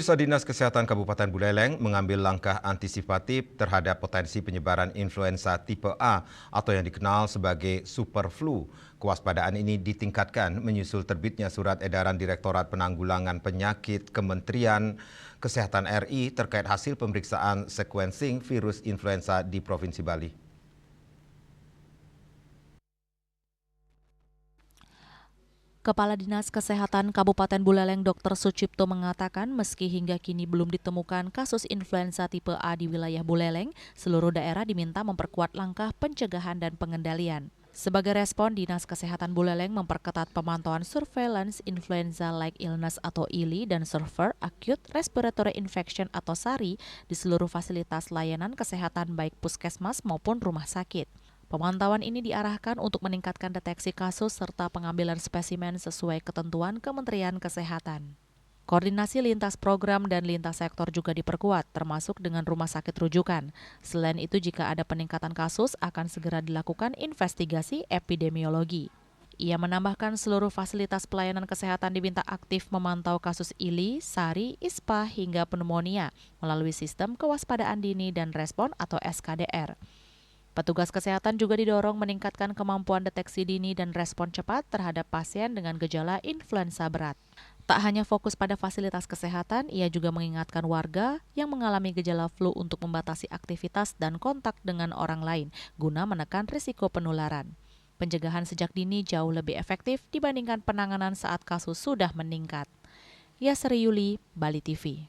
Pusat Dinas Kesehatan Kabupaten Buleleng mengambil langkah antisipatif terhadap potensi penyebaran influenza tipe A atau yang dikenal sebagai super flu. Kewaspadaan ini ditingkatkan menyusul terbitnya surat edaran Direktorat Penanggulangan Penyakit Kementerian Kesehatan RI terkait hasil pemeriksaan sequencing virus influenza di Provinsi Bali. Kepala Dinas Kesehatan Kabupaten Buleleng Dr. Sucipto mengatakan meski hingga kini belum ditemukan kasus influenza tipe A di wilayah Buleleng, seluruh daerah diminta memperkuat langkah pencegahan dan pengendalian. Sebagai respon, Dinas Kesehatan Buleleng memperketat pemantauan surveillance influenza-like illness atau ILI dan severe acute respiratory infection atau SARI di seluruh fasilitas layanan kesehatan baik puskesmas maupun rumah sakit. Pemantauan ini diarahkan untuk meningkatkan deteksi kasus serta pengambilan spesimen sesuai ketentuan Kementerian Kesehatan. Koordinasi lintas program dan lintas sektor juga diperkuat, termasuk dengan rumah sakit rujukan. Selain itu, jika ada peningkatan kasus, akan segera dilakukan investigasi epidemiologi. Ia menambahkan seluruh fasilitas pelayanan kesehatan diminta aktif memantau kasus ILI, SARI, ISPA hingga pneumonia melalui sistem kewaspadaan dini dan respon atau SKDR. Petugas kesehatan juga didorong meningkatkan kemampuan deteksi dini dan respon cepat terhadap pasien dengan gejala influenza berat. Tak hanya fokus pada fasilitas kesehatan, ia juga mengingatkan warga yang mengalami gejala flu untuk membatasi aktivitas dan kontak dengan orang lain guna menekan risiko penularan. Pencegahan sejak dini jauh lebih efektif dibandingkan penanganan saat kasus sudah meningkat. Yasri Yuli, Bali TV.